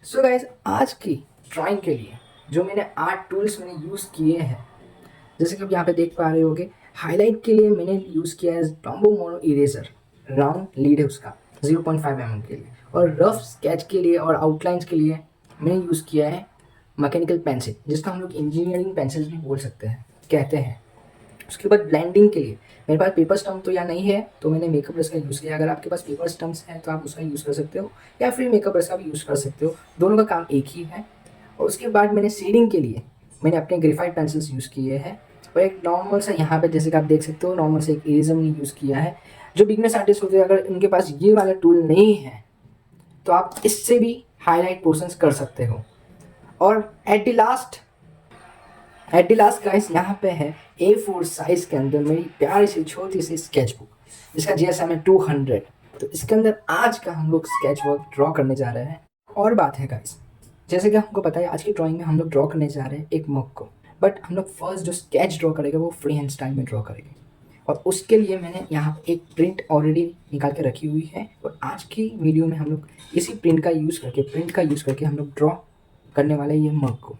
So guys, आज की drawing के लिए जो मैंने आर्ट टूल्स मैंने यूज़ किए हैं, जैसे कि आप यहाँ पे देख पा रहे होगे, हाईलाइट के लिए मैंने यूज़ किया है Tombow mono eraser, round lead है उसका 0.5 mm के लिए। और रफ स्केच के लिए और आउटलाइंस के लिए मैंने यूज़ किया है मैकेनिकल पेंसिल, जिसका हम लोग इंजीनियरिंग पेंसिल भी बोल सकते हैं, कहते हैं। उसके बाद ब्लेंडिंग के लिए मेरे पास पेपर स्टम्प तो यहाँ नहीं है, तो मैंने मेकअप ब्रश का यूज़ किया। अगर आपके पास पेपर स्टम्प्स हैं तो आप उसका यूज़ कर सकते हो, या फिर मेकअप ब्रश का भी यूज़ कर सकते हो, दोनों का काम एक ही है। और उसके बाद मैंने शेडिंग के लिए मैंने अपने ग्रेफाइट पेंसिल्स यूज़ किए हैं, और एक नॉर्मल सा यहाँ पे जैसे कि आप देख सकते हो नॉर्मल से एक इरेजर मैंने यूज़ किया है। जो बिगनर्स आर्टिस्ट होते हैं, अगर उनके पास ये वाला टूल नहीं है तो आप इससे भी हाईलाइट पोर्शंस कर सकते हो। और एट द लास्ट गाइस, यहाँ पे है A4 साइज के अंदर मेरी प्यारी सी छोटी सी स्केच बुक, जिसका GSM है 200। तो इसके अंदर आज का हम लोग स्केच वर्क ड्रॉ करने जा रहे हैं। और बात है गाइस, जैसे कि हमको पता है आज की ड्राइंग में हम लोग ड्रॉ करने जा रहे हैं एक मग को, बट हम लोग फर्स्ट जो स्केच ड्रॉ करेंगे वो फ्री हैंड स्टाइल में ड्रॉ करेंगे। और उसके लिए मैंने यहाँ पे एक प्रिंट ऑलरेडी निकाल के रखी हुई है, और आज की वीडियो में हम लोग इसी प्रिंट का यूज़ करके हम लोग ड्रॉ करने वाले हैं ये मग को।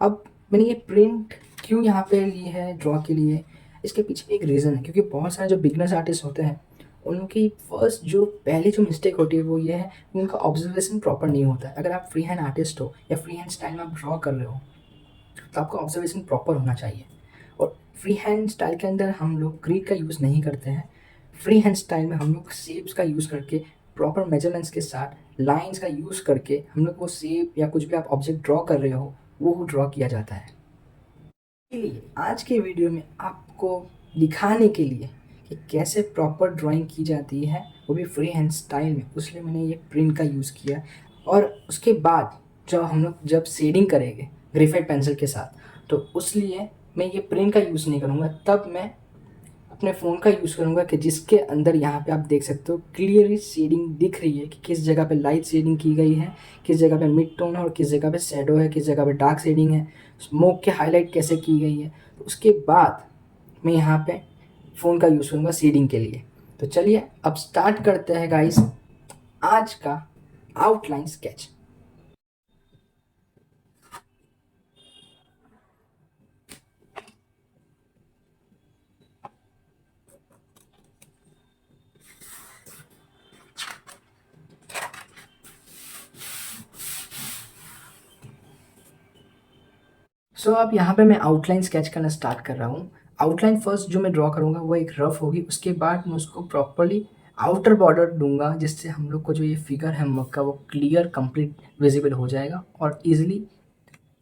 अब मैंने ये प्रिंट क्यों यहाँ पे ली है ड्रॉ के लिए, इसके पीछे एक रीज़न है, क्योंकि बहुत सारे जो बिगनर्स आर्टिस्ट होते हैं उन लोग की फर्स्ट जो पहले जो मिस्टेक होती है वो ये है कि उनका ऑब्जर्वेशन प्रॉपर नहीं होता है। अगर आप फ्री हैंड आर्टिस्ट हो या फ्री हैंड स्टाइल में आप ड्रॉ कर रहे हो तो आपका ऑब्जर्वेशन प्रॉपर होना चाहिए। और फ्री हैंड स्टाइल के अंदर हम लोग ग्रिड का यूज़ नहीं करते हैं। फ्री हैंड स्टाइल में हम लोग शेप्स का यूज़ करके, प्रॉपर मेजरमेंट्स के साथ लाइंस का यूज़ करके हम लोग वो शेप या कुछ भी आप ऑब्जेक्ट ड्रॉ कर रहे हो वो ड्रॉ किया जाता है। इसलिए आज के वीडियो में आपको दिखाने के लिए कि कैसे प्रॉपर ड्राइंग की जाती है, वो भी फ्री हैंड स्टाइल में, उसलिए मैंने ये प्रिंट का यूज़ किया। और उसके बाद जब शेडिंग करेंगे ग्रेफाइट पेंसिल के साथ, तो उसलिए मैं ये प्रिंट का यूज़ नहीं करूँगा, तब मैं अपने फ़ोन का यूज़ करूँगा कि जिसके अंदर यहाँ पे आप देख सकते हो क्लियरली शेडिंग दिख रही है कि किस जगह पे लाइट शेडिंग की गई है, किस जगह पे मिड टोन है और किस जगह पे शैडो है, किस जगह पे डार्क शेडिंग है, स्मोक के हाईलाइट कैसे की गई है। तो उसके बाद मैं यहाँ पे फ़ोन का यूज़ करूँगा शेडिंग के लिए। तो चलिए अब स्टार्ट करते हैं गाइस आज का आउटलाइन स्केच। सो अब यहाँ पे मैं आउटलाइन स्केच करना स्टार्ट कर रहा हूँ। आउटलाइन फर्स्ट जो मैं ड्रॉ करूँगा वो एक रफ होगी, उसके बाद मैं उसको प्रॉपरली आउटर बॉर्डर दूंगा, जिससे हम लोग को जो ये फिगर है मग का वो क्लियर कंप्लीट विजिबल हो जाएगा और इजीली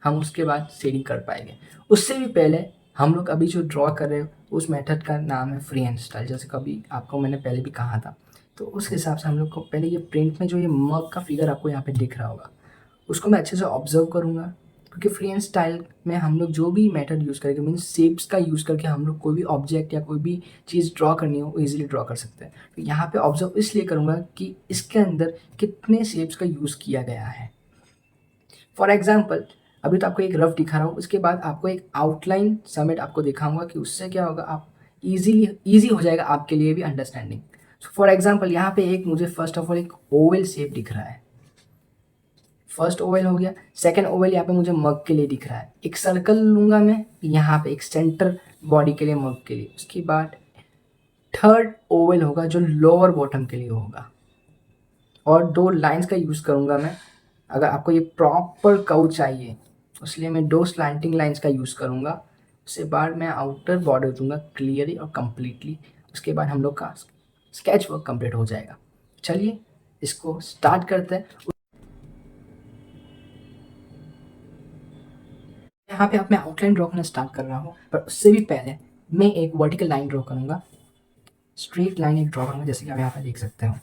हम उसके बाद शेडिंग कर पाएंगे। उससे भी पहले हम लोग अभी जो ड्रॉ कर रहे हैं उस मेथड का नाम है फ्री हैंड स्टाइल, जैसे कभी आपको मैंने पहले भी कहा था। तो उस हिसाब से हम लोग को पहले ये प्रिंट में जो ये मग का फिगर आपको यहाँ पे दिख रहा होगा उसको मैं अच्छे से ऑब्जर्व करूँगा, क्योंकि फ्री हैंड स्टाइल में हम लोग जो भी मेथड यूज़ करेंगे मीन्स शेप्स का यूज़ करके हम लोग कोई भी ऑब्जेक्ट या कोई भी चीज़ ड्रॉ करनी हो वो ईजिली ड्रॉ कर सकते हैं। तो यहाँ पे ऑब्जर्व इसलिए करूँगा कि इसके अंदर कितने शेप्स का यूज़ किया गया है। फॉर एग्जाम्पल, अभी तो आपको एक रफ दिखा रहा हूँ, उसके बाद आपको एक आउटलाइन समेट आपको दिखाऊंगा कि उससे क्या होगा, आप ईजी हो जाएगा आपके लिए भी अंडरस्टैंडिंग। फॉर एग्जाम्पल, यहाँ पे एक मुझे फर्स्ट ऑफ ऑल एक ओवल शेप दिख रहा है। फर्स्ट ओवल हो गया। सेकंड ओवल यहाँ पे मुझे मग के लिए दिख रहा है। एक सर्कल लूँगा मैं यहाँ पे एक सेंटर बॉडी के लिए मग के लिए। उसके बाद थर्ड ओवल होगा जो लोअर बॉटम के लिए होगा, और दो लाइंस का यूज़ करूँगा मैं। अगर आपको ये प्रॉपर कर्व चाहिए इसलिए मैं दो स्लैंटिंग लाइंस का यूज़ करूँगा। उसके बाद मैं आउटर बॉर्डर दूंगा क्लियरली और कम्प्लीटली। उसके बाद हम लोग का स्केच वर्क कंप्लीट हो जाएगा। चलिए इसको स्टार्ट करते हैं। यहाँ पे अब मैं आउटलाइन ड्रॉ करना स्टार्ट कर रहा हूँ, पर उससे भी पहले मैं एक वर्टिकल लाइन ड्रॉ करूँगा, स्ट्रेट लाइन एक ड्रॉ करूँगा, जैसे कि आप यहाँ पे देख सकते हो।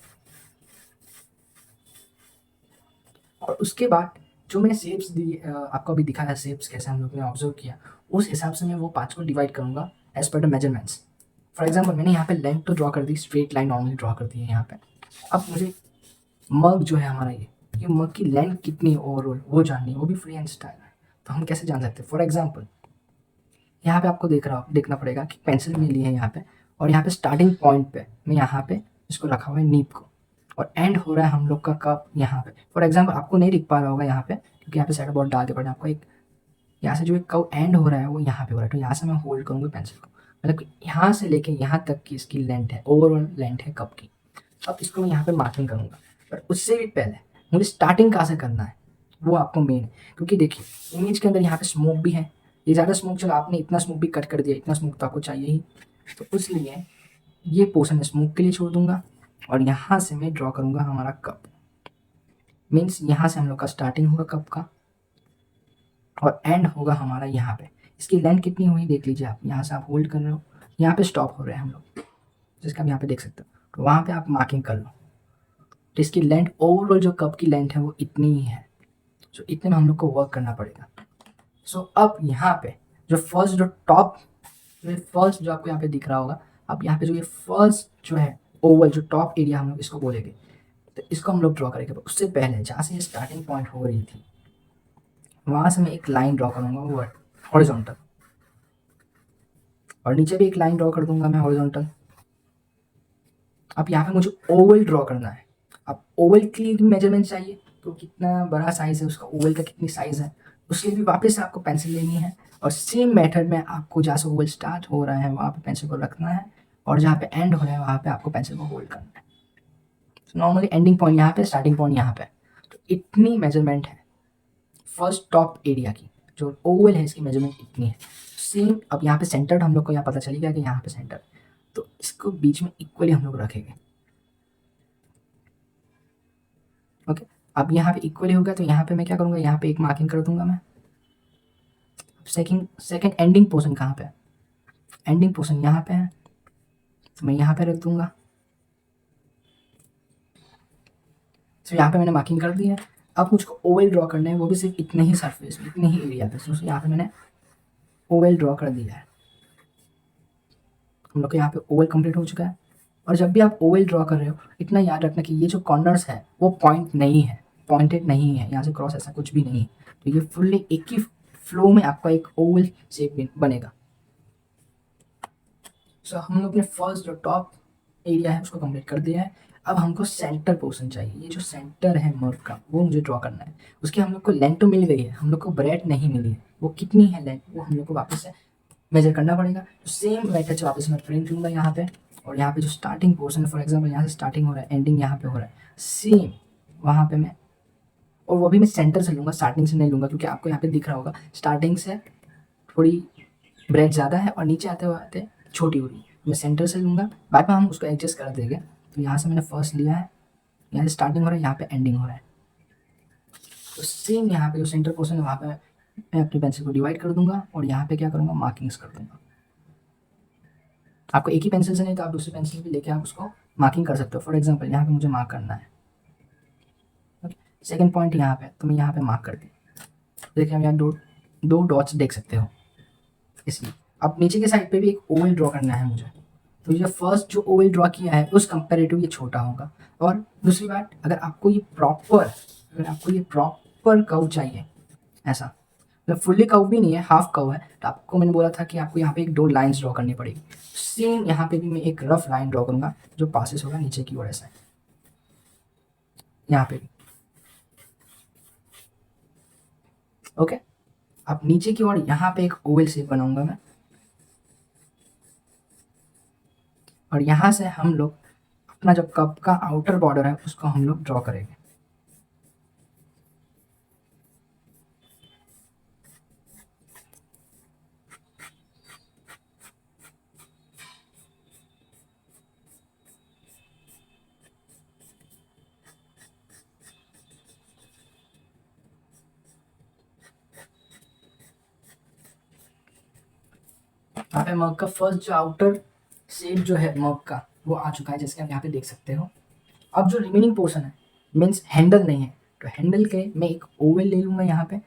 और उसके बाद जो मैंने शेप्स दी, आपको अभी दिखाया शेप्स कैसे हम लोग ने ऑब्जर्व किया, उस हिसाब से मैं वो पार्ट्स को डिवाइड करूँगा as per the measurements. For example, मैंने यहाँ पे लेंथ तो ड्रॉ कर दी, स्ट्रेट लाइन नॉर्मली ड्रॉ कर दी है यहाँ पे। अब मुझे मग जो है हमारा ये मग की लेंथ कितनी है ओवरऑल वो जाननी है, वो भी फ्री हैंड स्टाइल है। तो हम कैसे जान सकते हैं? फॉर एग्जाम्पल, यहाँ पे आपको देखना पड़ेगा कि पेंसिल में ली है यहाँ पे, और यहाँ पे स्टार्टिंग पॉइंट पे मैं यहाँ पे इसको रखा हुआ है नीब को। और एंड हो रहा है हम लोग का कप यहाँ पे। फॉर एग्जाम्पल आपको नहीं दिख पा रहा होगा यहाँ पे, क्योंकि यहाँ पे सेंटर बोर्ड डाल के पड़े आपको। एक यहाँ से जो एक कव एंड हो रहा है वो यहाँ पे हो रहा है, तो यहाँ से मैं होल्ड करूँगा पेंसिल को, मतलब कि यहाँ से लेके यहाँ तक की इसकी लेंथ है, ओवरऑल लेंथ है कप की। अब इसको मैं यहाँ पे मार्किंग करूँगा, पर उससे भी पहले मुझे स्टार्टिंग कहाँ से करना है वो आपको मेन है। क्योंकि देखिए इमेज के अंदर यहाँ पे स्मोक भी है, ये ज़्यादा स्मोक, चलो आपने इतना स्मोक भी कट कर दिया, इतना स्मोक तो आपको चाहिए ही, तो इसलिए ये पोर्शन मैं स्मोक के लिए छोड़ दूंगा। और यहाँ से मैं ड्रॉ करूँगा हमारा कप, मीन्स यहाँ से हम लोग का स्टार्टिंग होगा कप का और एंड होगा हमारा यहाँ पे। इसकी लेंथ कितनी हुई देख लीजिए आप, यहाँ से आप होल्ड कर रहे हो, यहाँ पे स्टॉप हो रहे हैं हम लोग, जिसका आप यहाँ पे देख सकते हो, तो वहाँ पे आप मार्किंग कर लो। तो इसकी लेंथ ओवरऑल जो कप की लेंथ है वो इतनी ही है, सो इतने में हम लोग को वर्क करना पड़ेगा। सो अब यहाँ पे जो फर्स्ट जो टॉप जो फर्स्ट जो आपको यहाँ पे दिख रहा होगा, अब यहाँ पे जो ये फर्स्ट जो है ओवल जो टॉप एरिया हम लोग इसको बोलेंगे, तो इसको हम लोग ड्रॉ करेंगे। उससे पहले जहाँ से ये स्टार्टिंग पॉइंट हो रही थी वहाँ से मैं एक लाइन ड्रॉ करूँगा वो हॉरिजॉन्टल, और नीचे भी एक लाइन ड्रॉ कर दूंगा मैं हॉरिजॉन्टल। अब यहाँ पे मुझे ओवल ड्रॉ करना है। अब ओवल के लिए भी मेजरमेंट चाहिए, तो कितना बड़ा साइज़ है उसका, ओवल का कितनी साइज़ है, उसके लिए भी वापस से आपको पेंसिल लेनी है। और सेम मेथड में आपको जहाँ से ओवल स्टार्ट हो रहा है वहाँ पे पेंसिल को रखना है, और जहाँ पे एंड हो रहा है वहाँ पे आपको पेंसिल को होल्ड करना है। तो नॉर्मली एंडिंग पॉइंट यहाँ पे, स्टार्टिंग पॉइंट यहाँ पे, तो इतनी मेजरमेंट है फर्स्ट टॉप एरिया की, जो ओवल है इसकी मेजरमेंट इतनी है। सेम अब यहाँ पे सेंटर्ड हम लोग को यहाँ पता चल गया कि यहाँ पे सेंटर, तो इसको बीच में इक्वली हम लोग रखेंगे। ओके, अब यहाँ पे इक्वली होगा, तो यहाँ पे मैं क्या करूँगा, यहाँ पे एक मार्किंग कर दूंगा मैं। सेकंड एंडिंग पोर्शन कहाँ पे है, एंडिंग पोर्शन यहाँ पे है, तो मैं यहाँ पे रख दूंगा। तो यहाँ पे मैंने मार्किंग कर दी है। अब मुझको ओवल ड्रॉ करना है, वो भी सिर्फ इतने ही सरफेस में, इतने ही एरिया पे। तो यहाँ पे मैंने ओवल ड्रॉ कर दिया है। हम लोग के यहाँ पे ओवल कंप्लीट हो चुका है। और जब भी आप ओवल ड्रॉ कर रहे हो, इतना याद रखना कि ये जो कॉर्नर्स है वो पॉइंट नहीं है, पॉइंटेड नहीं है, यहाँ से क्रॉस ऐसा कुछ भी नहीं है। तो ये फुल्ली एक ही फ्लो में आपका एक ओवल शेप बनेगा। सो हम लोग ने फर्स्ट जो टॉप एरिया है उसको कंप्लीट कर दिया है। अब हमको सेंटर पोर्शन चाहिए, ये जो सेंटर है मर्व का वो मुझे ड्रॉ करना है। उसकी हम लोग को लेंथ तो मिल गई है, हम लोग को ब्रेड नहीं मिली है, वो कितनी है लेंथ वो हम लोग को वापस से मेजर करना पड़ेगा। तो सेम मेथड से वापस मैं प्रिंट लूँगा यहाँ पे, और यहाँ पे जो स्टार्टिंग पोर्शन है, फॉर एग्जाम्पल यहाँ से स्टार्टिंग हो रहा है, एंडिंग यहाँ पे हो रहा है, सेम वहाँ पे मैं, और वो भी मैं सेंटर से लूँगा, स्टार्टिंग से नहीं लूँगा, क्योंकि आपको यहाँ पे दिख रहा होगा स्टार्टिंग से थोड़ी ब्रेड ज़्यादा है और नीचे आते आते छोटी हो रही है। मैं सेंटर से लूँगा, बाद में हम उसको एडजस्ट कर देंगे। तो यहाँ से मैंने फर्स्ट लिया है, यहाँ से स्टार्टिंग हो रहा है, यहाँ पे एंडिंग हो रहा है। तो सेम यहाँ पे जो सेंटर पोर्शन है वहाँ पे मैं अपनी पेंसिल को डिवाइड कर दूंगा, और यहाँ पे क्या करूँगा, मार्किंग्स कर दूंगा। आपको एक ही पेंसिल से नहीं तो आप दूसरी पेंसिल भी लेके आप उसको मार्किंग कर सकते हो। फॉर एग्जाम्पल यहाँ पे मुझे मार्क करना है, ओके, सेकेंड पॉइंट यहाँ पे, तो मैं यहाँ पे मार्क कर दी। देखिए हम यहाँ दो डॉट्स देख सकते हो। इसलिए अब नीचे के साइड पे भी एक ओवल ड्रॉ करना है मुझे। तो ये फर्स्ट जो ओवल ड्रॉ किया है उस कंपेरेटिव ये छोटा होगा। और दूसरी बात, अगर आपको ये प्रॉपर कर्व चाहिए, ऐसा मतलब फुल्ली कर्व भी नहीं है, हाफ कर्व है, तो आपको मैंने बोला था कि आपको यहाँ पे एक दो लाइंस ड्रॉ करनी पड़ेगी। सेम यहाँ पे भी मैं एक रफ लाइन ड्रॉ करूँगा जो पासेस होगा नीचे की ओर ऐसा, यहाँ पे भी। ओके, अब नीचे की ओर यहाँ पे एक ओवल शेप बनाऊंगा मैं, और यहाँ से हम लोग अपना जो कप का आउटर बॉर्डर है उसको हम लोग ड्रॉ करेंगे। यहाँ पे मग का फर्स्ट जो आउटर शेप जो है मग का वो आ चुका है, जैसे आप यहाँ पे देख सकते हो। अब जो रिमेनिंग पोर्शन है, मीन्स हैंडल नहीं है, तो हैंडल के मैं एक ओवल ले लूँगा, यहाँ पे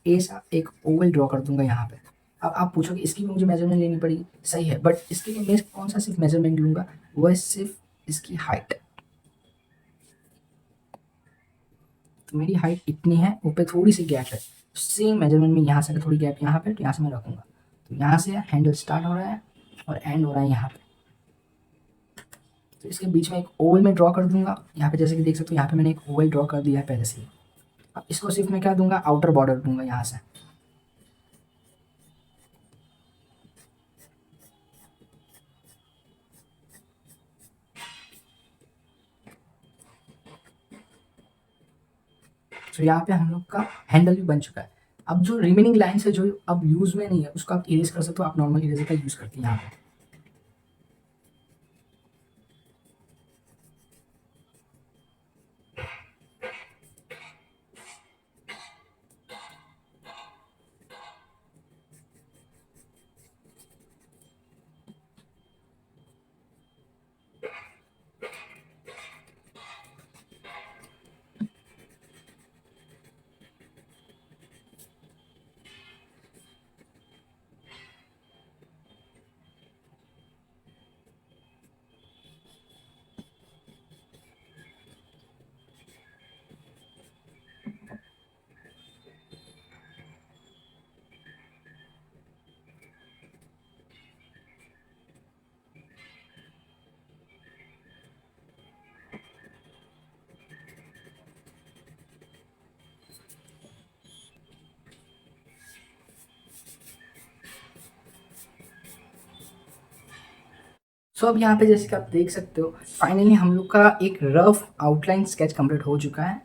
ऐसा एक ओवल ड्रॉ कर दूंगा यहाँ पे। अब आप पूछोगे इसकी भी मुझे मेजरमेंट लेनी पड़ेगी, सही है, बट इसके लिए मैं कौन सा सिर्फ मेजरमेंट लूँगा, वो है सिर्फ इसकी हाइट। तो मेरी हाइट इतनी है, ऊपर थोड़ी सी गैप है, सेम मेजरमेंट में यहाँ से थोड़ी गैप यहाँ पे, तो यहाँ से मैं रखूँगा। तो यहाँ से हैंडल स्टार्ट हो रहा है और एंड हो रहा है यहाँ पे। तो इसके बीच में एक ओवल में ड्रॉ कर दूंगा। यहाँ पे जैसे कि देख सकते हो, यहाँ पे मैंने एक ओवल ड्रॉ कर दिया है पहले से ही। अब इसको सिर्फ मैं क्या दूंगा, आउटर बॉर्डर दूंगा यहाँ से। तो यहाँ पे हम लोग का हैंडल भी बन चुका है। अब जो रिमेनिंग लाइन्स है जो अब यूज में नहीं है, उसको आप इरेज कर सकते हो। आप नॉर्मल इरेजर का यूज करते हैं यहाँ पे। सो अब यहाँ पे जैसे कि आप देख सकते हो, फाइनली हम लोग का एक रफ आउटलाइन स्केच कंप्लीट हो चुका है।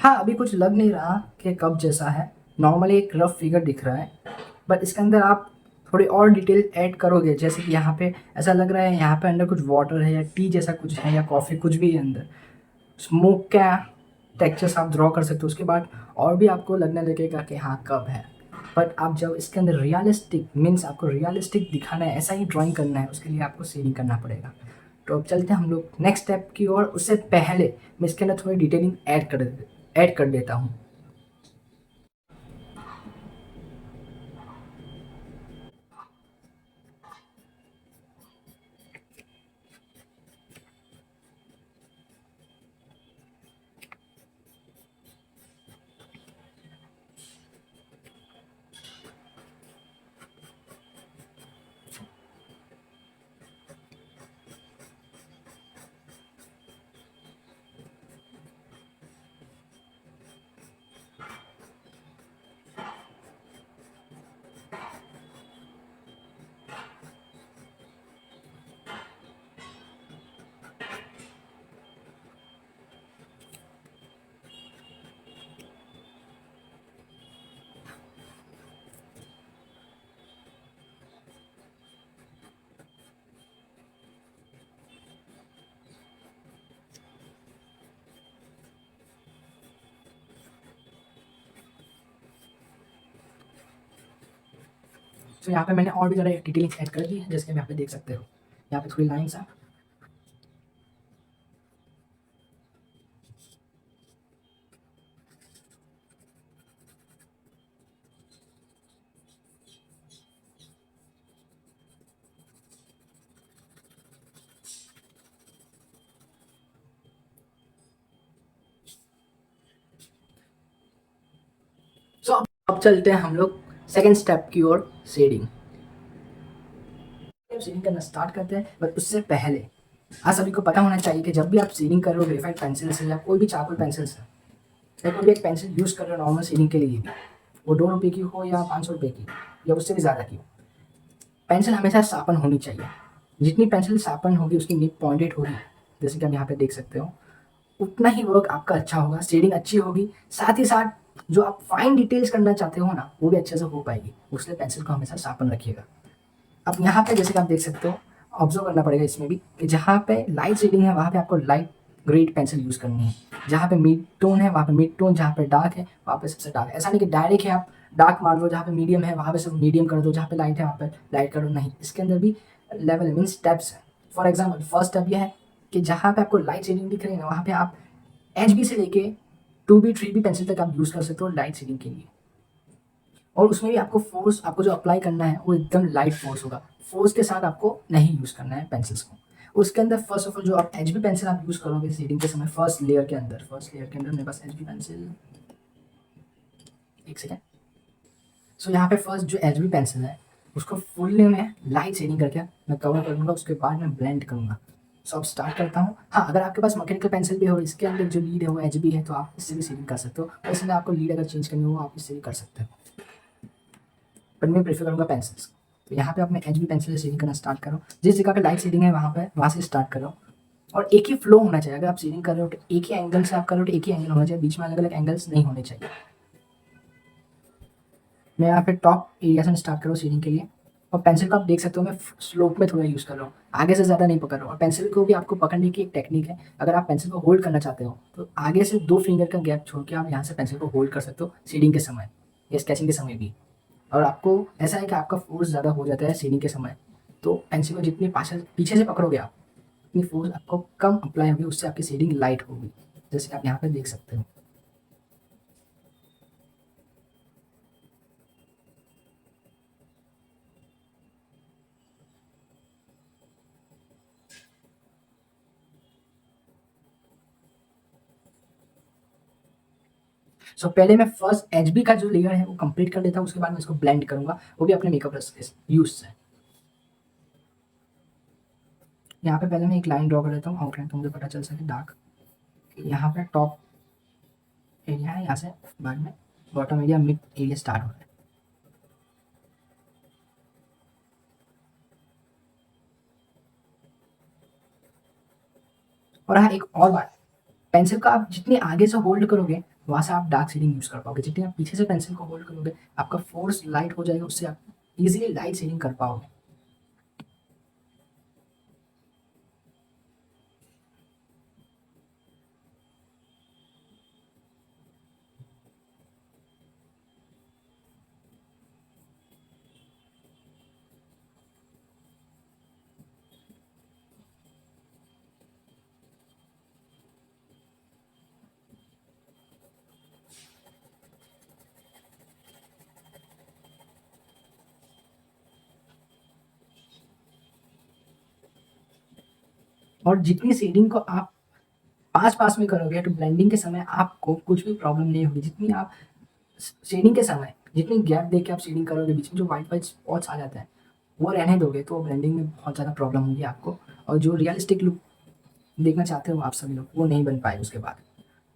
हाँ, अभी कुछ लग नहीं रहा कि कप जैसा है, नॉर्मली एक रफ फिगर दिख रहा है। बट इसके अंदर आप थोड़ी और डिटेल ऐड करोगे, जैसे कि यहाँ पे ऐसा लग रहा है यहाँ पे अंदर कुछ वाटर है या टी जैसा कुछ है या कॉफ़ी, कुछ भी है अंदर। स्मोक का टेक्सचर्स आप ड्रॉ कर सकते हो। उसके बाद और भी आपको लगने लगेगा कि हाँ कप है। बट आप जब इसके अंदर रियलिस्टिक मीन्स आपको रियलिस्टिक दिखाना है, ऐसा ही ड्राइंग करना है, उसके लिए आपको शेडिंग करना पड़ेगा। तो अब चलते हैं हम लोग नेक्स्ट स्टेप की ओर। उससे पहले मैं इसके अंदर थोड़ी डिटेलिंग ऐड कर देता हूँ। तो यहाँ पे मैंने और भी ज़्यादा डिटेलिंग ऐड कर दी है, जैसे कि आप यहाँ पे देख सकते हो। यहाँ पे थोड़ी लाइन्स है। सो अब चलते हैं हम लोग सेकेंड स्टेप की ओर, शेडिंग। शेडिंग करना स्टार्ट करते हैं, बट उससे पहले आप सभी को पता होना चाहिए कि जब भी आप शेडिंग कर रहे हो ग्रेफाइट पेंसिल से या कोई भी चारकोल पेंसिल से, या कोई भी एक पेंसिल यूज़ कर रहे हो नॉर्मल शेडिंग के लिए भी, वो 2 रुपये की हो या 500 रुपये की या उससे भी ज़्यादा की हो, पेंसिल हमेशा शार्पन होनी चाहिए। जितनी पेंसिल शार्पन होगी उसकी निप पॉइंटेड होगी, जैसे कि आप यहाँ पे देख सकते हो, उतना ही वर्क आपका अच्छा होगा, शेडिंग अच्छी होगी। साथ ही साथ जो आप फाइन डिटेल्स करना चाहते हो ना, वो भी अच्छे से हो पाएगी। उसलिए पेंसिल को हमेशा शार्पन रखिएगा। अब यहाँ पे जैसे कि आप देख सकते हो, ऑब्जर्व करना पड़ेगा इसमें भी कि जहाँ पे लाइट शेडिंग है वहाँ पे आपको लाइट ग्रेड पेंसिल यूज़ करनी है। जहाँ पे मिड टोन है वहाँ पे मिड टोन, जहाँ पे डार्क है वहाँ पे सबसे डार्क। ऐसा नहीं कि डायरेक्ट है आप डार्क मार दो, जहाँ पे मीडियम है वहाँ पे सिर्फ मीडियम कर दो, जहाँ पे लाइट है वहाँ पे लाइट कर दो। नहीं, इसके अंदर भी लेवल मीन स्टेप्स है। फॉर एग्जाम्पल फर्स्ट स्टेप यह है कि जहाँ पे आपको लाइट शेडिंग दिख रही है ना, वहाँ पे आप HB से लेके 2B 3B पेंसिल तक आप यूज़ कर सकते हो लाइट शेडिंग के लिए। और उसमें भी आपको फोर्स, आपको जो अप्लाई करना है वो एकदम लाइट फोर्स होगा। फोर्स के साथ आपको नहीं यूज़ करना है पेंसिल्स को। उसके अंदर फर्स्ट ऑफ ऑल जो आप HB पेंसिल आप यूज़ करोगे शेडिंग के समय, फर्स्ट लेयर के अंदर मेरे पास HB पेंसिल, एक सेकेंड। सो यहाँ पे फर्स्ट जो HB पेंसिल है उसको फुल में लाइट शेडिंग करके मैं कवर करूँगा, उसके बाद मैं ब्लेंड करूँगा। सो अब स्टार्ट करता हूँ। हाँ, अगर आपके पास मैकेनिकल पेंसिल भी हो, इसके अंदर जो लीड है वो एचबी है, तो आप इससे भी शेडिंग कर सकते हो। और इसमें आपको लीड अगर चेंज करनी हो आप इससे भी कर सकते हो, पर मैं प्रेफर करूँगा पेंसिल्स। तो यहाँ पे अपने एचबी पेंसिल से शेडिंग करना स्टार्ट करो। जिस जगह पे लाइट शेडिंग है वहाँ से स्टार्ट करो, और एक ही फ्लो होना चाहिए। अगर आप शेडिंग कर रहे हो तो एक ही एंगल से आप कर रहे हो तो एक ही एंगल होना चाहिए, बीच में अलग अलग एंगल्स नहीं होने चाहिए। मैं यहाँ पे टॉप एरिया से स्टार्ट करूँ शेडिंग के लिए, और पेंसिल को आप देख सकते हो मैं स्लोप में थोड़ा यूज़ कर रहा हूँ, आगे से ज़्यादा नहीं पकड़ रहा हूँ। और पेंसिल को भी आपको पकड़ने की एक टेक्निक है। अगर आप पेंसिल को होल्ड करना चाहते हो तो आगे से 2 फिंगर का गैप छोड़ के आप यहाँ से पेंसिल को होल्ड कर सकते हो शेडिंग के समय या स्केचिंग के समय भी। और आपको ऐसा है कि आपका फोर्स ज़्यादा हो जाता है शेडिंग के समय, तो पेंसिल को जितनी पीछे से पकड़ोगे आप, उतनी फोर्स आपको कम अप्लाई होगी, उससे आपकी शेडिंग लाइट होगी, जैसे आप यहाँ पर देख सकते हो। सो पहले मैं फर्स्ट एचबी का जो लेयर है वो कंप्लीट कर लेता हूँ, उसके बाद मैं इसको ब्लेंड करूंगा, वो भी अपने मेकअप ब्रश के यूज से। यहाँ पे पहले मैं एक लाइन ड्रॉ कर लेता हूँ आउटलाइन, तो मुझे पता चल सके डार्क। यहाँ पे टॉप एरिया है, यहाँ से बाद में bottom area mid area start हो रहा है। और हाँ, एक और बात, पेंसिल को आप जितनी आगे से होल्ड करोगे वहाँ से आप डार्क शेडिंग यूज़ कर पाओगे। जितनी आप पीछे से पेंसिल को होल्ड करोगे आपका फोर्स लाइट हो जाएगा, उससे आप इजीली लाइट शेडिंग कर पाओगे। और जितनी शेडिंग को आप पास में करोगे तो ब्लेंडिंग के समय आपको कुछ भी प्रॉब्लम नहीं होगी। जितनी आप शेडिंग के समय जितनी गैप दे के आप शेडिंग करोगे, बीच में जो वाइट वाइट स्पॉट्स आ जाता है वो रहने दोगे, तो ब्लेंडिंग में बहुत ज़्यादा प्रॉब्लम होगी आपको, और जो रियलिस्टिक लुक देखना चाहते हो आप सभी लोग वो नहीं बन पाए उसके बाद।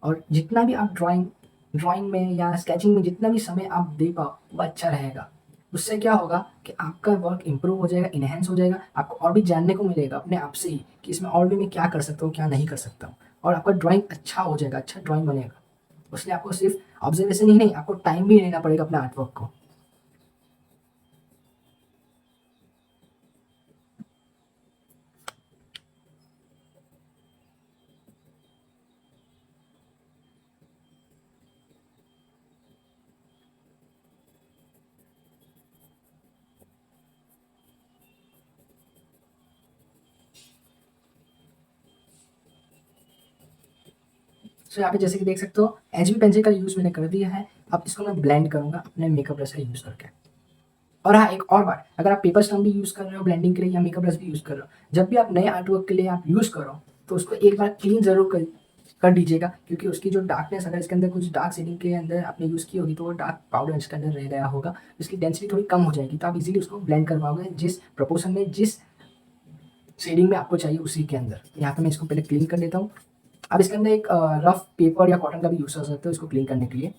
और जितना भी आप ड्राइंग में या स्केचिंग में जितना भी समय आप दे पाओ वो अच्छा रहेगा। उससे क्या होगा कि आपका वर्क इम्प्रूव हो जाएगा, इन्हेंस हो जाएगा, आपको और भी जानने को मिलेगा अपने आप से ही कि इसमें और भी मैं क्या कर सकता हूँ क्या नहीं कर सकता हूँ, और आपका ड्राइंग अच्छा हो जाएगा, अच्छा ड्राइंग बनेगा। उसलिए आपको सिर्फ ऑब्जर्वेशन ही नहीं, आपको टाइम भी लेना पड़ेगा अपने आर्टवर्क को। सो यहाँ पे जैसे कि देख सकते हो एच बी पेंसिल का यूज़ मैंने कर दिया है। अब इसको मैं ब्लेंड करूँगा अपने मेकअप ब्रश का यूज़ करके। और हाँ, एक और बात, अगर आप पेपर स्टम्प भी यूज़ कर रहे हो ब्लेंडिंग के लिए या मेकअप ब्रश भी यूज़ कर रहे हो, जब भी आप नए आर्टवर्क के लिए आप यूज़ करो तो उसको एक बार क्लीन ज़रूर कर दीजिएगा, क्योंकि उसकी जो डार्कनेस, अगर इसके अंदर कुछ डार्क शेडिंग के अंदर आपने यूज़ की होगी तो वो डार्क पाउडर इसके अंदर रह गया होगा, इसकी डेंसिटी थोड़ी कम हो जाएगी, तो आप इजीली उसको ब्लेंड कर पाओगे जिस प्रपोर्शन में, जिस शेडिंग में आपको चाहिए उसी के अंदर। यहाँ पे मैं इसको पहले क्लीन कर लेता हूँ। आप इसके अंदर एक रफ पेपर या कॉटन का भी यूज़ कर सकते हो इसको क्लीन करने के लिए,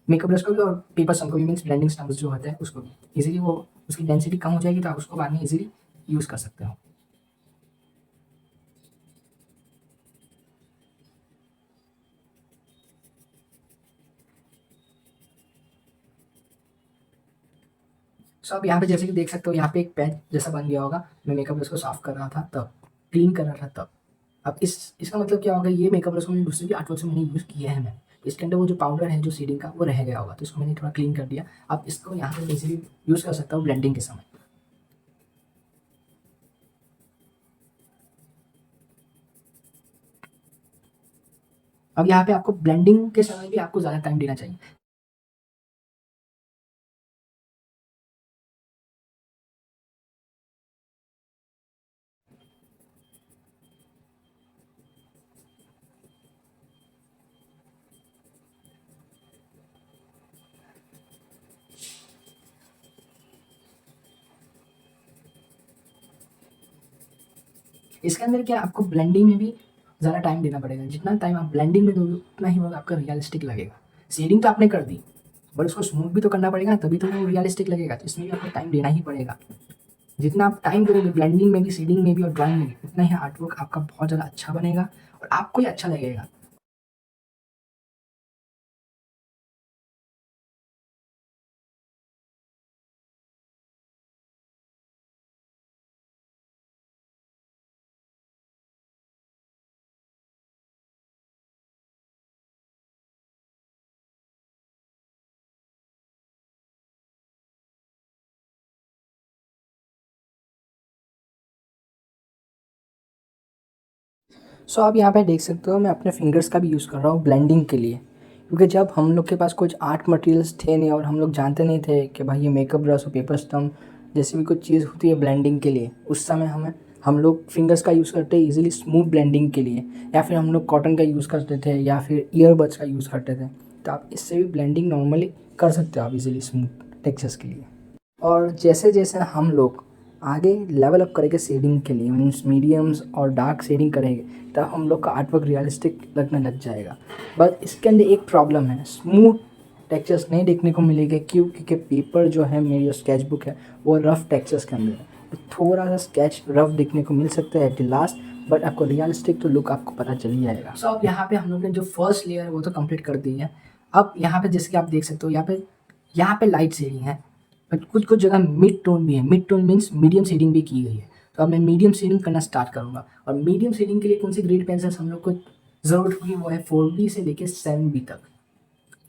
मेकअप ब्रश को भी और पेपर स्टम्प को भी, मीन्स ब्लेंडिंग स्टम्प्स जो होते हैं उसको भी इजीली, वो उसकी डेंसिटी कम हो जाएगी तो आप उसको बाद में इजीली यूज़ कर सकते हो। सो अब यहाँ पे जैसे कि देख सकते हो यहाँ पे एक पैच जैसा बन गया होगा, मैं मेकअप ब्रश को साफ कर रहा था तब, क्लीन कर रहा था तब। अब इसका मतलब क्या होगा, ये मेकअप ब्रश को मैंने दूसरे भी आर्टवर्क से मैंने यूज़ किया है। मैं इसके अंदर वो जो पाउडर है जो सीडिंग का वो रह गया होगा, तो इसको मैंने थोड़ा क्लीन कर दिया। अब इसको यहाँ पे इजीली यूज़ कर सकता हूँ ब्लेंडिंग के समय। अब यहाँ पे आपको ब्लेंडिंग के समय भी आपको ज़्यादा टाइम देना चाहिए। इसके अंदर क्या आपको ब्लेंडिंग में भी ज़्यादा टाइम देना पड़ेगा, जितना टाइम आप ब्लेंडिंग में दोगे उतना ही वो आपका रियलिस्टिक लगेगा। शेडिंग तो आपने कर दी, बट उसको स्मूथ भी तो करना पड़ेगा, तभी तो वो रियलिस्टिक लगेगा, तो इसमें भी आपको टाइम देना ही पड़ेगा। जितना आप टाइम दोगे ब्लेंडिंग में भी, शेडिंग में भी और ड्राइंग में भी, उतना ही आर्टवर्क आपका बहुत ज़्यादा अच्छा बनेगा और आपको ही अच्छा लगेगा। सो आप यहाँ पे देख सकते हो मैं अपने फिंगर्स का भी यूज़ कर रहा हूँ ब्लेंडिंग के लिए, क्योंकि जब हम लोग के पास कुछ आर्ट मटेरियल्स थे नहीं और हम लोग जानते नहीं थे कि भाई ये मेकअप ब्रश और पेपर स्टम्प जैसी भी कुछ चीज़ होती है ब्लेंडिंग के लिए, उस समय हम लोग फिंगर्स का यूज़ करते इजीली स्मूथ ब्लेंडिंग के लिए, या फिर हम लोग कॉटन का यूज़ करते थे या फिर ईयरबड्स का यूज़ करते थे। तो आप इससे भी ब्लेंडिंग नॉर्मली कर सकते हो आप इजीली स्मूथ टेक्सचर्स के लिए। और जैसे जैसे हम लोग आगे लेवल अप करेंगे शेडिंग के लिए, मीन्स मीडियम्स और डार्क शेडिंग करेंगे, तब हम लोग का आर्टवर्क रियलिस्टिक लगने लग जाएगा। बट इसके अंदर एक प्रॉब्लम है, स्मूथ टेक्सचर्स नहीं देखने को मिलेंगे। क्यों? क्योंकि पेपर जो है मेरी स्केच बुक है वो रफ टेक्सचर्स के अंदर है, तो थोड़ा सा स्केच रफ देखने को मिल सकता है एट द लास्ट, बट आपको रियलिस्टिक तो लुक आपको पता चल ही जाएगा। सो अब यहाँ पे हम लोग ने जो फर्स्ट लेयर है वो तो कंप्लीट कर दी है। अब यहाँ पे जैसे कि आप देख सकते हो, यहाँ पे लाइट शेडिंग है, बट कुछ कुछ जगह मिड टोन भी है। Mid tone means medium shading भी की गई है। तो अब मैं मीडियम शेडिंग करना स्टार्ट करूँगा, और मीडियम शेडिंग के लिए कौन सी ग्रेड पेंसिल्स हम लोग को ज़रूरत होगी, वो है 4B से लेकर 7B तक।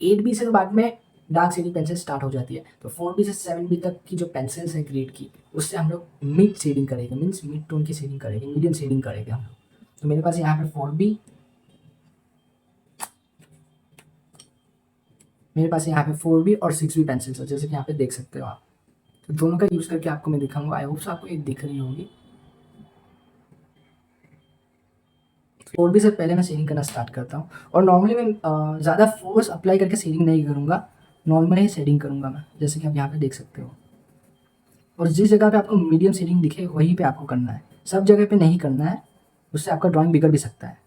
8B से तो बाद में डार्क शेडिंग पेंसिल स्टार्ट हो जाती है, तो 4B से 7B तक की जो पेंसिल्स है ग्रेड की, उससे हम लोग मिड शेडिंग करेंगे, मीन्स मिड टोन की शेडिंग करेंगे, मीडियम शेडिंग करेंगे हम लोग। तो मेरे पास यहाँ पे 4B, मेरे पास यहाँ पे 4B और 6B पेंसिल्स है, जैसे कि यहाँ पे देख सकते हो आप। तो दोनों का यूज़ करके आपको मैं दिखाऊंगा। आई होप आपको ये दिख रही होगी। 4B से पहले मैं शेडिंग करना स्टार्ट करता हूँ, और नॉर्मली मैं ज़्यादा फोर्स अप्लाई करके शेडिंग नहीं करूँगा, नॉर्मली ही शेडिंग करूँगा मैं, जैसे कि आप यहाँ पे देख सकते हो। और जिस जगह पे आपको मीडियम शेडिंग दिखे वहीं पे आपको करना है, सब जगह पे नहीं करना है, उससे आपका ड्राइंग बिगड़ भी सकता है।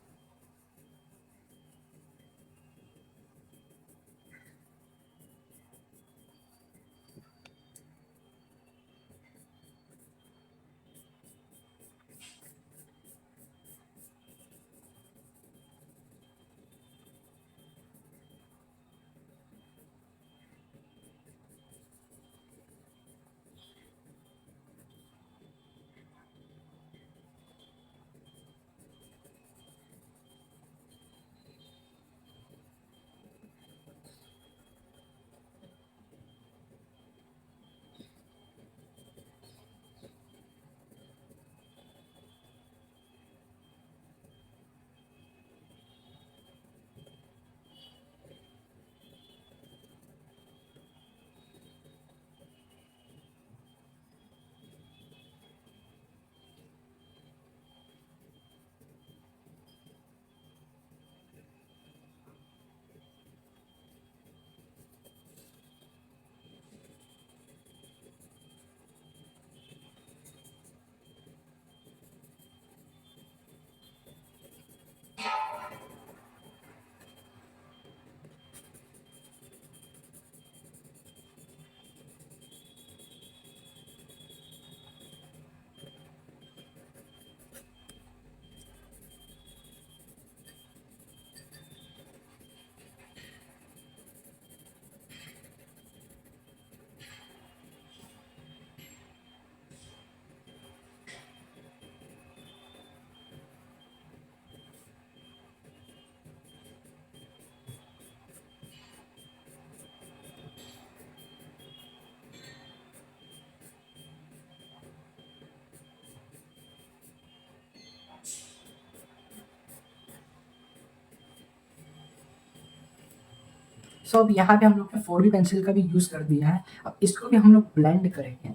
सो अब यहाँ पे हम लोग ने 4B पेंसिल का भी यूज़ कर दिया है। अब इसको भी हम लोग ब्लेंड करेंगे,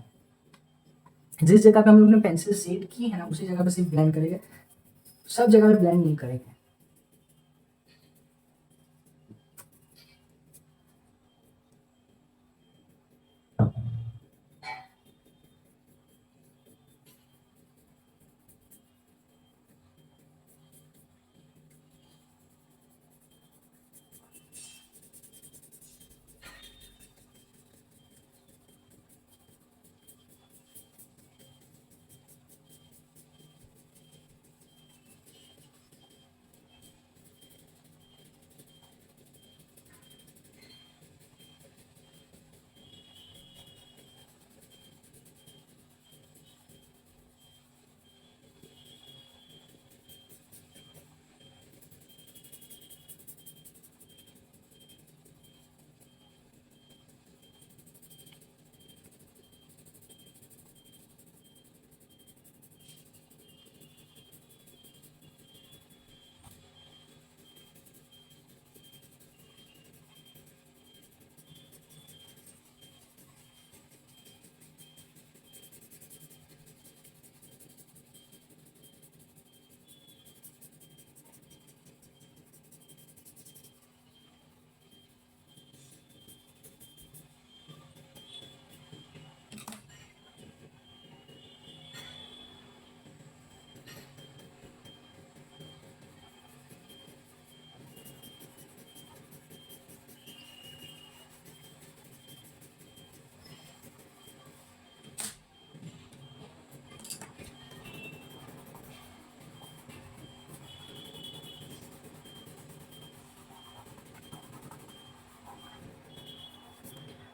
जिस जगह पे हम लोग ने पेंसिल सेट की है ना उसी जगह पे सिर्फ ब्लेंड करेंगे, सब जगह पे ब्लेंड नहीं करेंगे।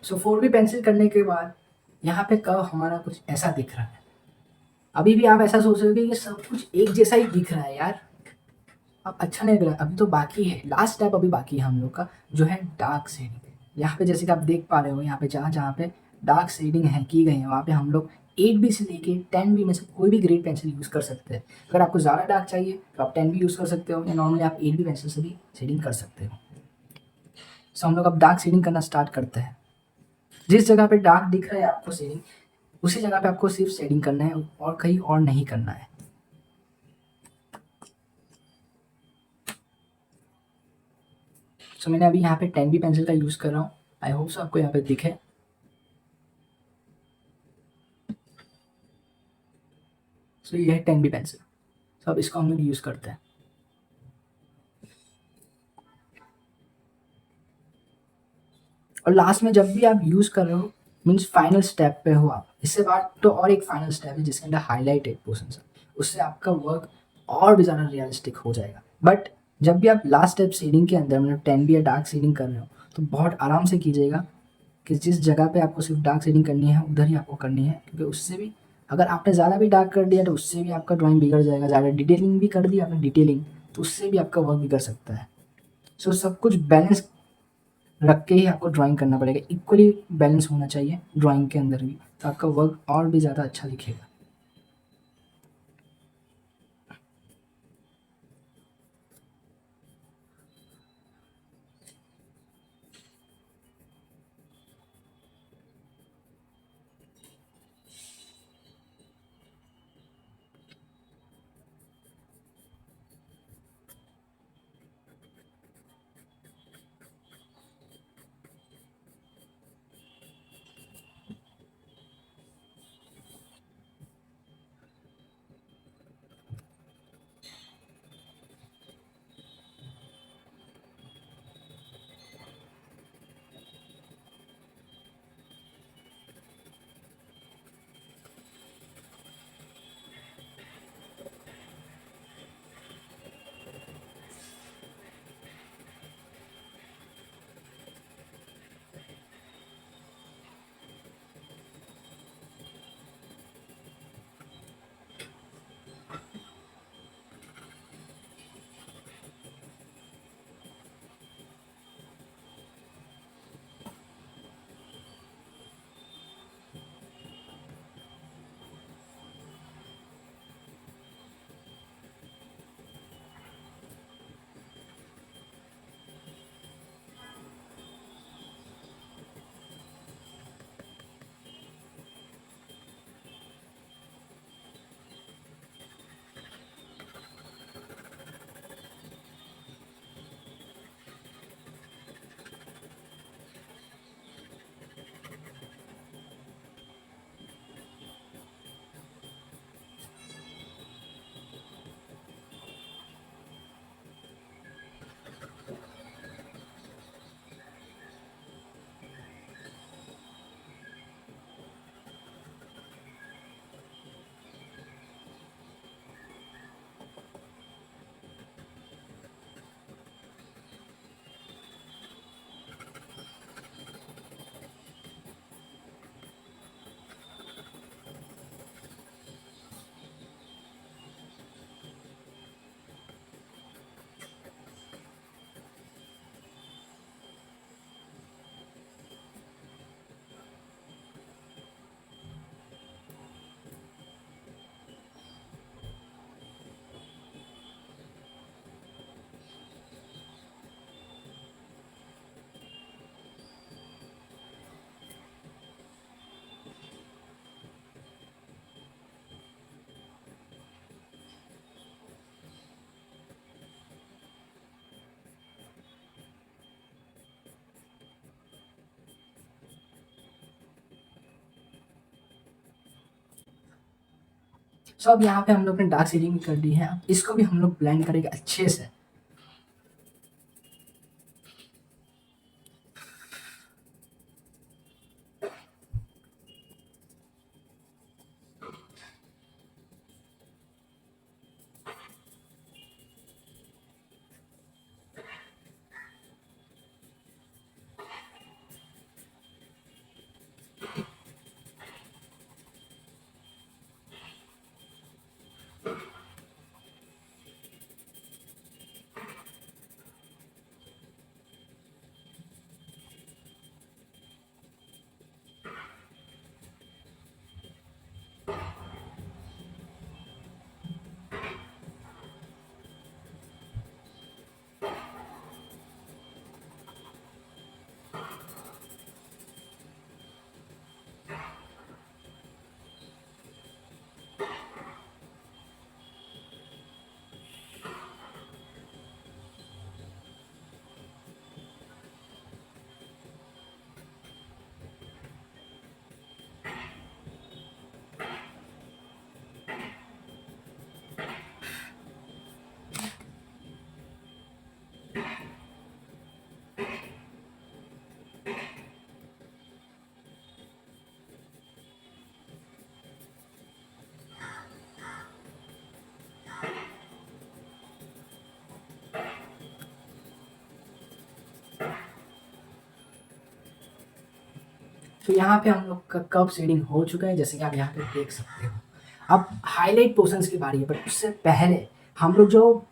सो 4B पेंसिल करने के बाद यहाँ पे कर्व हमारा कुछ ऐसा दिख रहा है। अभी भी आप ऐसा सोच रहे हो कि ये सब कुछ एक जैसा ही दिख रहा है यार, अब अच्छा नहीं लग रहा। अभी तो बाकी है, लास्ट स्टेप अभी बाकी है हम लोग का, जो है डार्क शेडिंग। यहाँ पे जैसे कि आप देख पा रहे हो, यहाँ पे जहाँ जहाँ पे डार्क शेडिंग है की गई है वहाँ पे हम लोग 8B से लेके 10B में से कोई भी ग्रेड पेंसिल यूज़ कर सकते हैं। अगर आपको ज़्यादा डार्क चाहिए तो आप 10B यूज़ कर सकते हो, या नॉर्मली आप 8B पेंसिल से भी शेडिंग कर सकते हो। सो हम लोग अब डार्क शेडिंग करना स्टार्ट करते हैं। जिस जगह पे डार्क दिख रहा है आपको शेडिंग, उसी जगह पे आपको सिर्फ शेडिंग करना है और कहीं और नहीं करना है। सो मैंने अभी यहाँ पे 10B पेंसिल का यूज़ कर रहा हूँ। आई होप सो आपको यहाँ पे दिखे। सो ये है 10B पेंसिल। सो अब इसको हम लोग यूज़ करते हैं। और लास्ट में जब भी आप यूज़ कर रहे हो, मीन्स फाइनल स्टेप पे हो आप, इससे बाद तो और एक फाइनल स्टेप है जिसके अंदर हाईलाइटेड पोर्शन है, उससे आपका वर्क और भी ज़्यादा रियलिस्टिक हो जाएगा। बट जब भी आप लास्ट स्टेप शेडिंग के अंदर मतलब 10B या डार्क शेडिंग कर रहे हो तो बहुत आराम से कीजिएगा कि जिस जगह पे आपको सिर्फ डार्क शेडिंग करनी है उधर ही आपको करनी है, क्योंकि उससे भी अगर आपने ज़्यादा भी डार्क कर दिया तो उससे भी आपका ड्राइंग बिगड़ जाएगा। ज़्यादा डिटेलिंग भी कर दी आपने डिटेलिंग तो उससे भी आपका वर्क बिगड़ सकता है। सो सब कुछ बैलेंस रख के ही आपको ड्राइंग करना पड़ेगा, इक्वली बैलेंस होना चाहिए ड्राइंग के अंदर भी, तो आपका वर्क और भी ज़्यादा अच्छा दिखेगा। सो अब यहाँ पे हम लोग ने डार्क शेडिंग कर दी है, इसको भी हम लोग ब्लेंड करेंगे अच्छे से। तो यहाँ पे हम लोग का कर्व शेडिंग हो चुका है, जैसे कि आप यहाँ पे देख सकते हो। अब हाईलाइट पोर्शंस की बारी है, बट उससे पहले हम लोग जो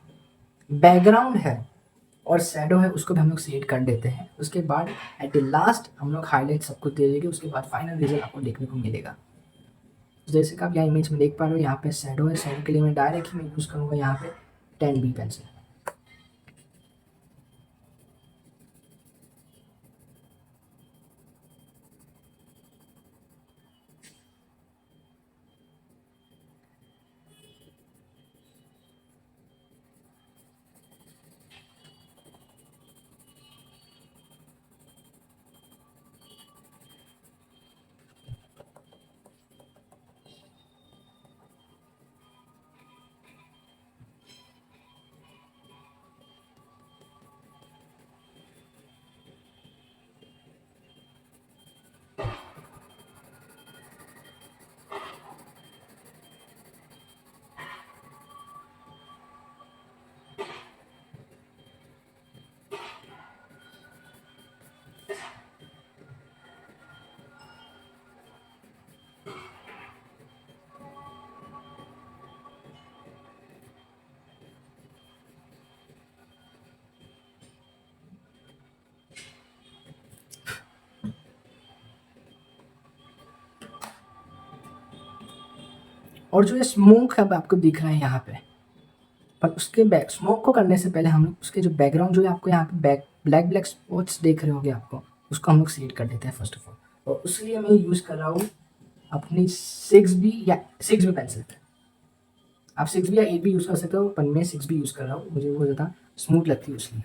बैकग्राउंड है और शैडो है उसको भी हम लोग सेट कर देते हैं। उसके बाद एट द लास्ट हम लोग हाईलाइट सब कुछ दे देंगे, उसके बाद फाइनल रिजल्ट आपको देखने को मिलेगा। जैसे कि आप यहाँ इमेज में देख पा रहे हो, यहाँ पे शैडो है। शैडो के लिए मैं डायरेक्ट ही यूज़ करूँगा यहाँ पे 10B पेंसिल। और जो ये स्मोक अब आपको दिख रहा है यहाँ पे, पर उसके बैक स्मोक को करने से पहले हम लोग उसके जो बैकग्राउंड जो है आपको यहाँ पे बैक ब्लैक ब्लैक स्पॉट्स देख रहे होगे आपको, उसको हम लोग सेट कर देते हैं फर्स्ट ऑफ ऑल। और उसके लिए मैं यूज़ कर रहा हूँ अपनी 6B या 6B पेंसिल। आप 6B या 8B यूज़ कर सकते हो, पर मैं 6B यूज़ कर रहा हूँ, मुझे वो ज़्यादा स्मूथ लगती है उसलिए।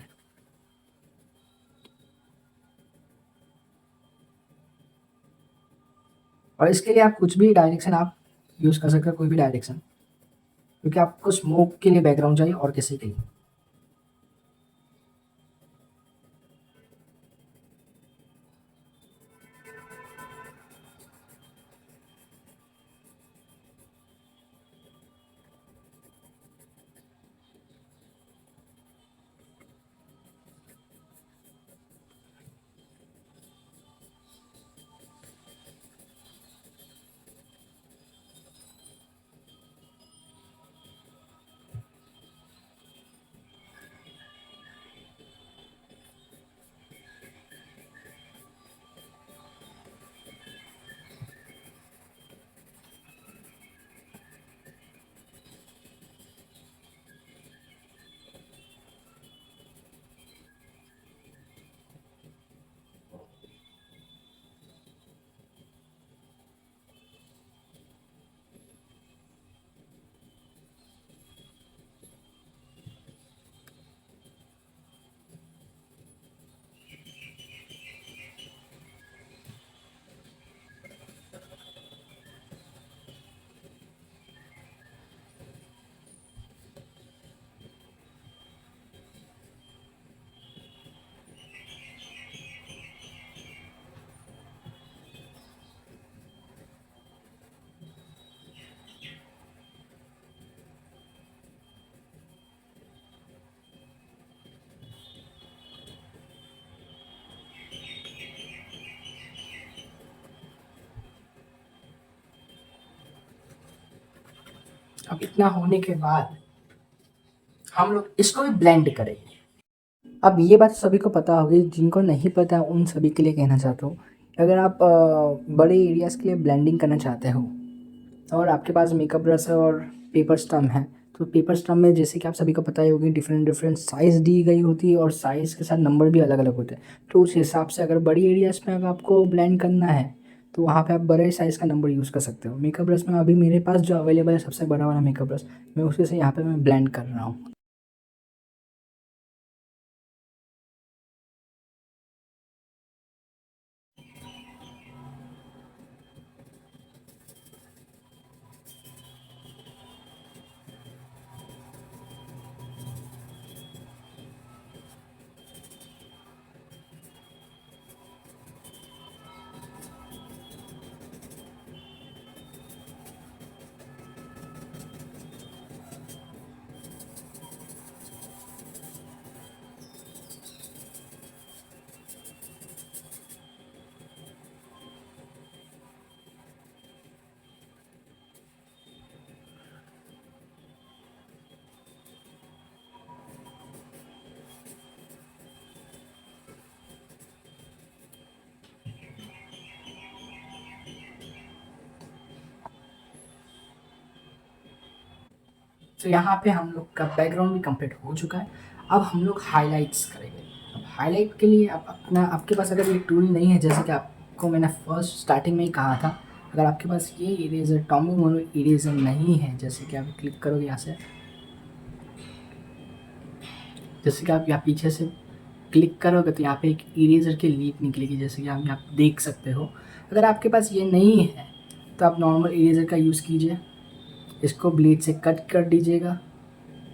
और इसके लिए आप कुछ भी डायरेक्शन आप यूज़ कर सकते हो, कोई भी डायरेक्शन, क्योंकि आपको स्मोक के लिए बैकग्राउंड चाहिए और किसी के लिए। अब इतना होने के बाद हम लोग इसको भी ब्लेंड करेंगे। अब ये बात सभी को पता होगी, जिनको नहीं पता उन सभी के लिए कहना चाहता हूँ। अगर आप बड़े एरियाज़ के लिए ब्लेंडिंग करना चाहते हो और आपके पास मेकअप ब्रश है और पेपर स्टम्प है, तो पेपर स्टम्प में जैसे कि आप सभी को पता ही होगी डिफरेंट डिफरेंट साइज़ दी गई होती है और साइज़ के साथ नंबर भी अलग अलग होते हैं। तो उस हिसाब से अगर बड़ी एरियाज़ में अगर आपको ब्लेंड करना है तो वहाँ पे आप बड़े साइज़ का नंबर यूज़ कर सकते हो। मेकअप ब्रश में अभी मेरे पास जो अवेलेबल है सबसे बड़ा वाला मेकअप ब्रश, मैं उसी से यहाँ पे मैं ब्लेंड कर रहा हूँ। तो यहाँ पे हम लोग का बैकग्राउंड भी कंप्लीट हो चुका है। अब हम लोग हाइलाइट्स करेंगे। अब हाइलाइट के लिए आप अपना आपके पास अगर ये टूल नहीं है, जैसे कि आपको मैंने फर्स्ट स्टार्टिंग में ही कहा था, अगर आपके पास ये इरेजर टॉमी मोनो इरेजर नहीं है, जैसे कि आप क्लिक करोगे यहाँ से, जैसे कि आप यहाँ पीछे से क्लिक करोगे तो यहाँ पे एक इरेजर की लीप निकलेगी, जैसे कि आप यहाँ देख सकते हो। अगर आपके पास ये नहीं है तो आप नॉर्मल इरेजर का यूज़ कीजिए, इसको ब्लेड से कट कर दीजिएगा,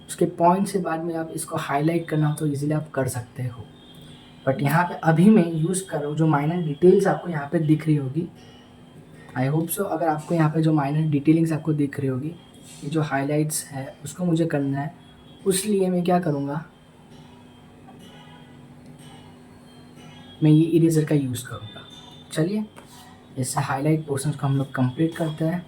उसके पॉइंट से बाद में आप इसको हाईलाइट करना हो तो इजीली आप कर सकते हो। बट यहाँ पे अभी मैं यूज़ कर रहा हूँ, जो माइनर डिटेल्स आपको यहाँ पे दिख रही होगी, आई होप सो, अगर आपको यहाँ पे जो माइनर डिटेलिंग्स आपको दिख रही होगी, ये जो हाइलाइट्स है उसको मुझे करना है, उसलिए मैं क्या करूँगा, मैं ये इरेजर का यूज़ करूँगा। चलिए इससे हाईलाइट पोर्शन को हम लोग कंप्लीट करते हैं।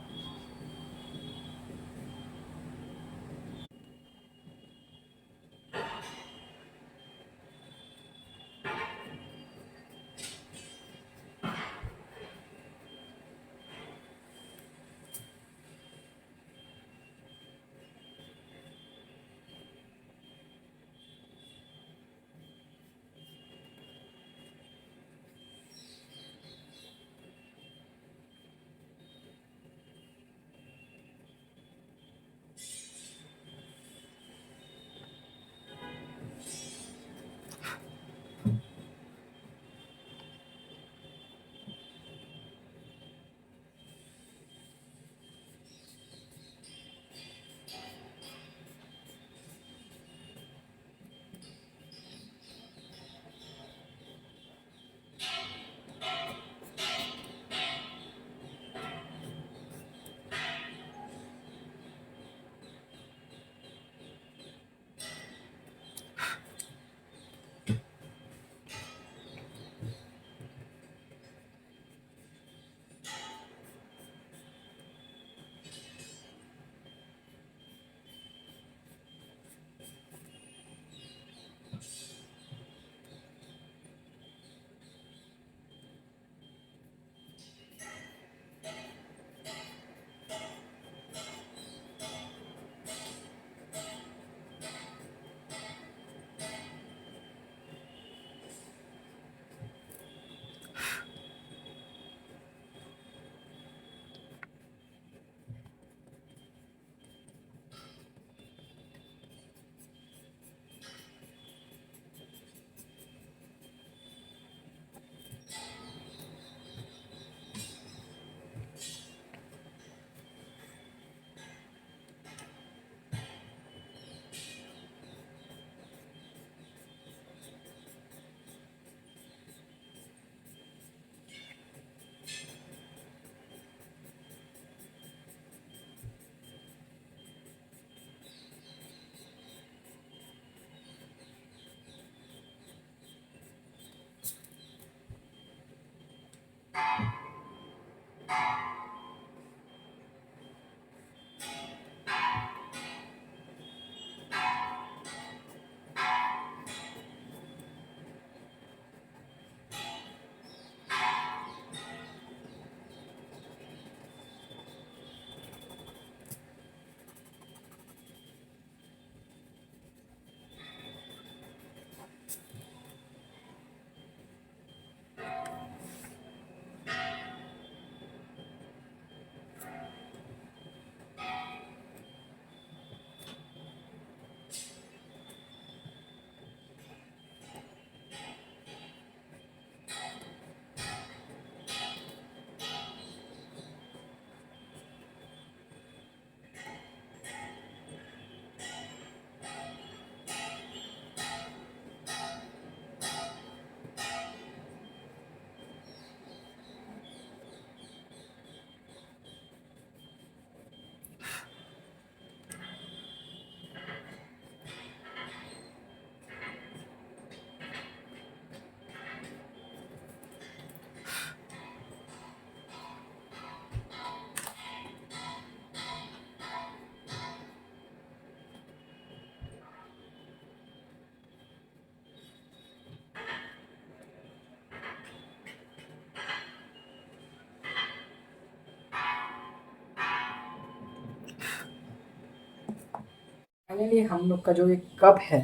फाइनली हम लोग का जो एक कप है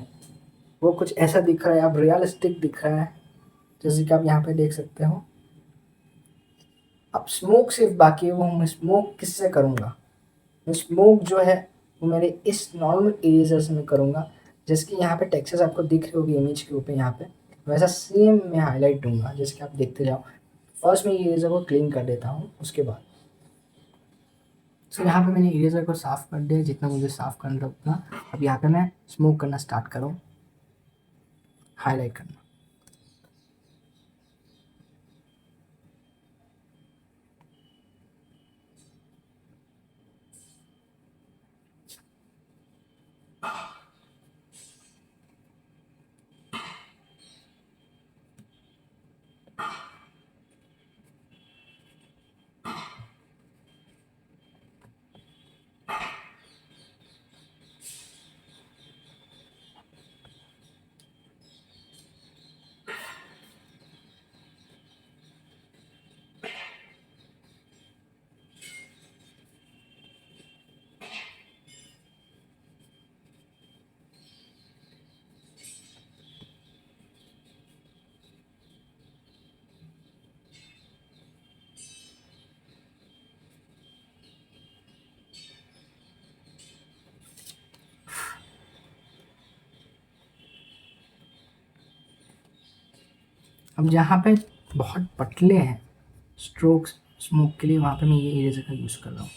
वो कुछ ऐसा दिख रहा है, अब रियलिस्टिक दिख रहा है, जैसे कि आप यहाँ पे देख सकते हो। अब स्मोक सिर्फ बाकी है, वो मैं स्मोक किससे करूँगा? मैं स्मोक जो है वो मेरे इस नॉर्मल इरेजर से मैं करूँगा। जैसे कि यहाँ पे टेक्सचर्स आपको दिख रही होगी इमेज के ऊपर यहाँ पे, वैसा सेम मैं हाईलाइट दूंगा, जैसे कि आप देखते जाओ। फर्स्ट मैं इरेजर को क्लीन कर देता हूँ उसके बाद। सो यहाँ पे मैंने इरेजर को साफ़ कर दिया जितना मुझे साफ़ करना था उतना। अब यहाँ पे मैं स्मोक करना स्टार्ट करूँ, हाईलाइट करना। अब जहाँ पे बहुत पतले हैं स्ट्रोक्स स्मोक के लिए, वहाँ पे मैं ये इरेजर का यूज़ कर रहा हूँ।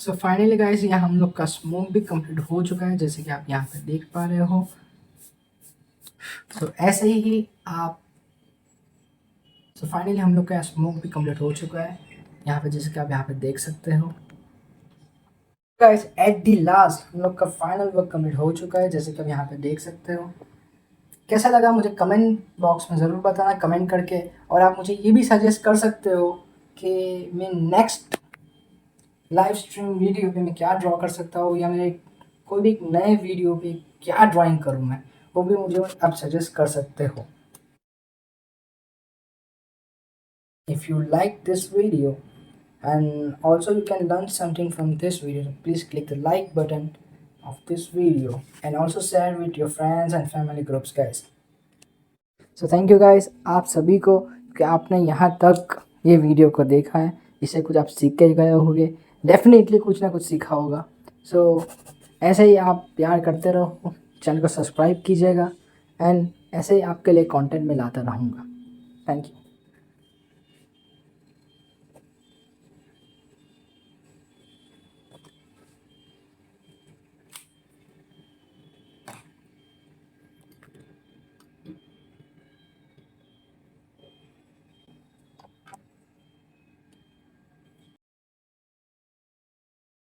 सो फाइनली गाइस यहाँ हम लोग का स्मोक भी कंप्लीट हो चुका है, जैसे कि आप यहाँ पे देख पा रहे हो। सो ऐसे ही आप सो फाइनली हम लोग का स्मोक भी कंप्लीट हो चुका है यहाँ पे, जैसे कि आप यहाँ पे देख सकते हो। गाइस एट द लास्ट हम लोग का फाइनल वर्क कंप्लीट हो चुका है, जैसे कि आप यहाँ पे देख सकते हो। कैसा लगा मुझे कमेंट बॉक्स में ज़रूर बताना कमेंट करके, और आप मुझे ये भी सजेस्ट कर सकते हो कि मैं नेक्स्ट लाइव स्ट्रीम वीडियो पे मैं क्या ड्रॉ कर सकता हूँ, या मेरे कोई भी नए वीडियो पे क्या ड्राइंग करूँ मैं, वो भी मुझे आप सजेस्ट कर सकते हो। If you like this video and also you can learn something from this video, please click the like button of this video and also share with your friends and family groups guys. So thank you guys आप सभी को कि आपने यहाँ तक ये video को देखा है, इससे कुछ आप सीख के गए होंगे, डेफिनेटली कुछ ना कुछ सीखा होगा। सो ऐसे ही आप प्यार करते रहो, चैनल को सब्सक्राइब कीजिएगा एंड ऐसे ही आपके लिए कंटेंट में लाता रहूँगा। Thank you.